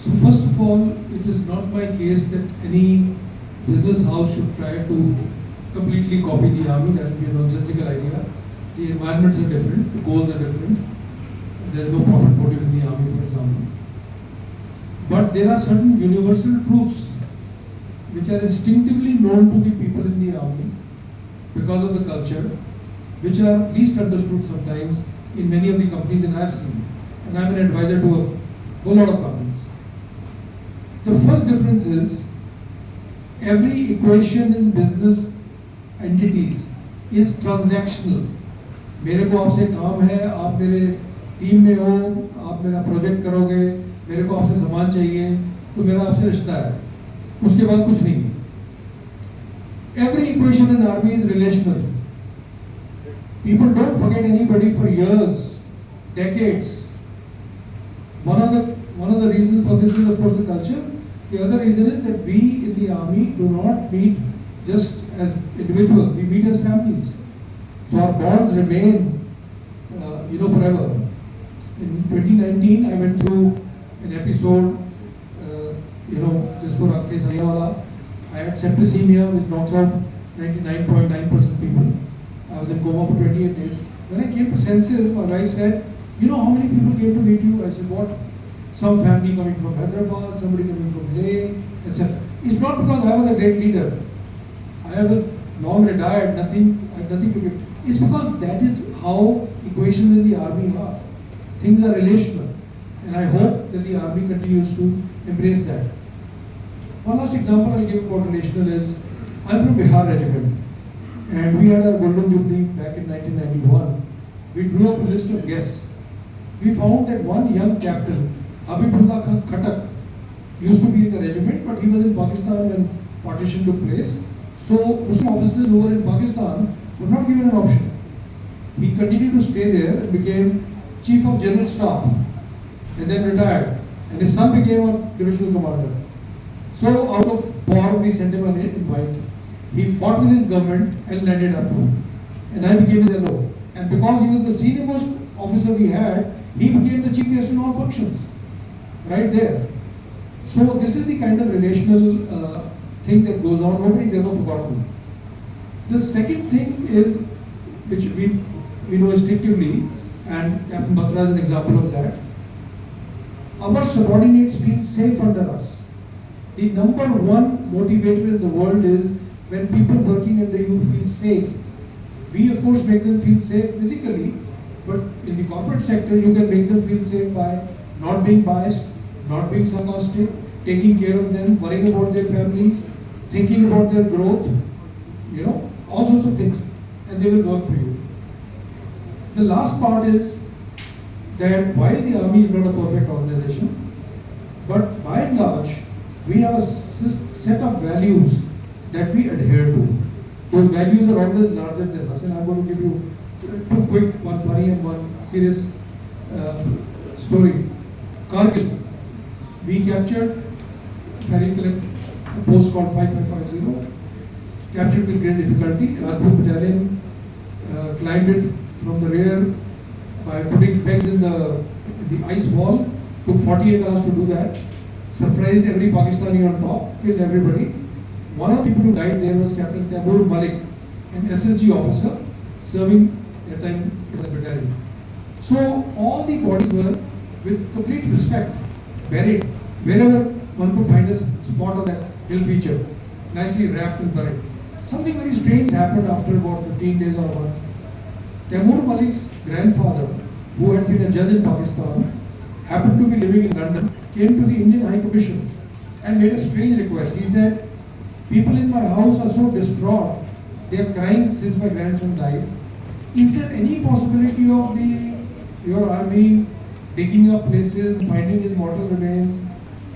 So first of all, it is not my case that any business house should try to completely copy the army. That would be a nonsensical idea. The environments are different, the goals are different. There is no profit motive in the army, for example. But there are certain universal truths which are instinctively known to the people in the army because of the culture, which are least understood sometimes in many of the companies that I have seen. And I am an advisor to a whole lot of companies. The first difference is every equation in business entities is transactional. मेरे को आपसे काम है, आप मेरे team में हो, आप मेरा प्रोजेक्ट करोगे, मेरे को आपसे सामान चाहिए, तो मेरा आपसे रिश्ता है, उसके बाद कुछ नहीं है. Every equation in army is relational. People don't forget anybody for years, decades. One of the reasons for this is of course the culture. The other reason is that we in the army do not meet just as individuals, we meet as families. So our bonds remain, forever. In 2019, I went through an episode, जिसको रखे सही वाला. I had septicemia, which knocks out 99.9% people. I was in coma for 28 days. When I came to senses, my wife said, "You know how many people came to meet you?" I said, "What?" Some family coming from Hyderabad, somebody coming from Leh, etc. It's not because I was a great leader. I was long retired, I had nothing to give. It's because that is how equations in the army are. Things are relational. And I hope that the army continues to embrace that. One last example I'll give about relational is, I'm from Bihar Regiment. And we had our Golden Jubilee back in 1991. We drew up a list of guests. We found that one young captain, Habibullah Khan Khatak, used to be in the regiment, but he was in Pakistan when partition took place. So Muslim officers who were in Pakistan were not given an option. He continued to stay there and became Chief of General Staff and then retired. And his son became a divisional commander. So out of war, we sent him an invite. He fought with his government and landed up. And I became his LO. And because he was the senior most officer we had, he became the chief guest in all functions. Right there. So this is the kind of relational thing that goes on. Nobody is ever forgotten. The second thing is, which we know instinctively, and Captain Batra is an example of that. Our subordinates feel safe under us. The number one motivator in the world is when people working under you feel safe. We of course make them feel safe physically, but in the corporate sector you can make them feel safe by not being biased, not being sarcastic, taking care of them, worrying about their families, thinking about their growth, all sorts of things, and they will work for you. The last part is that while the army is not a perfect organization, but by and large, we have a set of values that we adhere to. Those values are always larger than us, and I'm going to give you two quick, one funny and one serious story. Kargil, we captured a post called 5550, captured with great difficulty. Rajput Battalion climbed it from the rear by putting pegs in the ice wall. Took 48 hours to do that. Surprised every Pakistani on top, killed everybody. One of the people who died there was Captain Taimur Malik, an SSG officer serving at the time in the battalion. So all the bodies were, with complete respect, buried wherever one could find a spot on that hill feature, nicely wrapped and buried. Something very strange happened after about 15 days or a month. Taimur Malik's grandfather, who had been a judge in Pakistan, happened to be living in London, came to the Indian High Commission and made a strange request. He said, "People in my house are so distraught, they are crying since my grandson died. Is there any possibility of your army digging up places, finding his mortal remains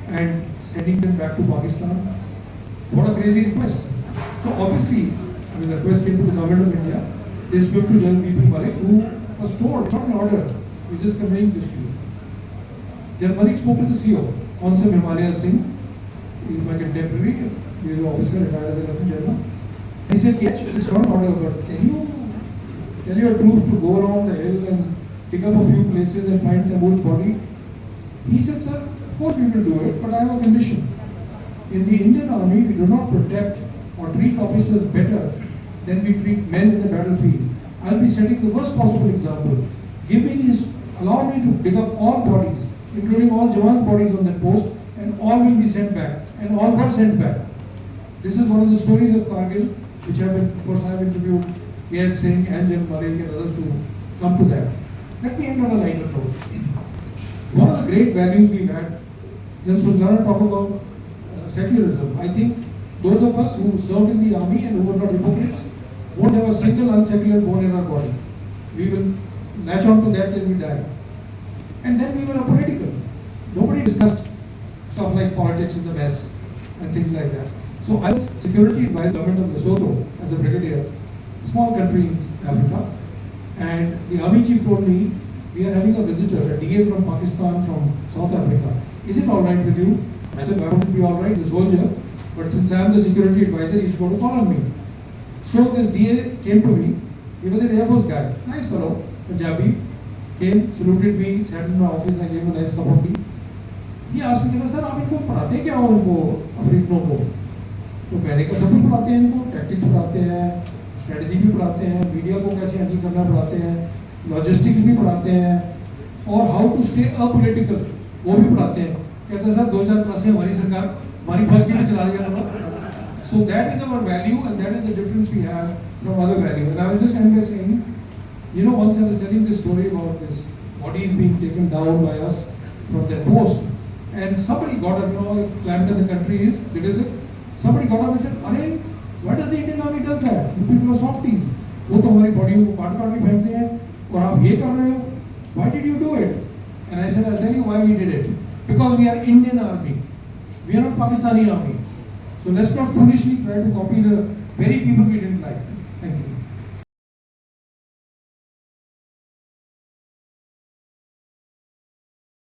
and sending them back to Pakistan?" What a crazy request. So obviously, the request came to the government of India. They spoke to General B.P. Malik, who was told, not an order, we're just conveying this to you. General Malik spoke to the CO, Consul Himalaya Singh. He is my contemporary, he is an officer, retired as a Lieutenant General. He said, "Yes, it's not an order, but can you tell your troops to go around the hill and pick up a few places and find Taimur's body?" He said, "Sir, of course we will do it, but I have a condition. In the Indian Army, we do not protect or treat officers better than we treat men in the battlefield. I'll be setting the worst possible example. Give me these, allow me to dig up all bodies, including all Jawans' bodies on that post, and all will be sent back, and all were sent back. This is one of the stories of Kargil, which have been, of course, I have interviewed K.S. Singh, Anjan Marik, and others to come to that. Let me end on a lighter note. One of the great values we've had, when Sultana talk about secularism, I think those of us who served in the army and who were not hypocrites won't have a single unsecular bone in our body. We will latch on to that till we die. And then we were apolitical. Nobody discussed stuff like politics in the mess and things like that. So I was security advisor government of Lesotho as a brigadier, small country in Africa, and the army chief told me, we are having a visitor, a DA from Pakistan, from South Africa. Is it all right with you? I said, why would it be all right? The soldier, but since I am the security advisor, he's going to call on me. So this DA came to me. He was an Air Force guy, nice fellow, Punjabi. Came, saluted me, sat in my office. I gave him a nice cup of tea. He asked me, sir, आप इनको पढ़ाते क्या हो इनको अफ्रीकनों को? तो मैंने कहा सब कुछ पढ़ाते हैं इनको, टैक्टिक्स पढ़ाते हैं, स्ट्रेटजी भी पढ़ाते हैं, मीडिया को कैसे हैंडल करना पढ़ाते हैं, लॉजिस्टिक्स भी पढ़ाते हैं, और हाउ टू स्टे अपॉलिटिकल वो भी पढ़ाते हैं. कहते हैं सर 2-4 क्लासें हमारी सरकार हमारी फौज की चला दिया करो. So that is our value, and that is the difference we have from other value. And I will just end by saying, you know, once I was telling this story about this bodies being taken down by us from their post, and somebody got up, you know, the climate in the country is divisive. Somebody got up and said, "Arey, why does the Indian Army does that? You people are softies. वो तो हमारी बॉडियों को काट के फेंकते हैं, और आप ये कर रहे हो. Why did you do it?" And I said, "I'll tell you why we did it. Because we are Indian Army. We are not Pakistani Army. So let's not foolishly try to copy the very people we didn't like."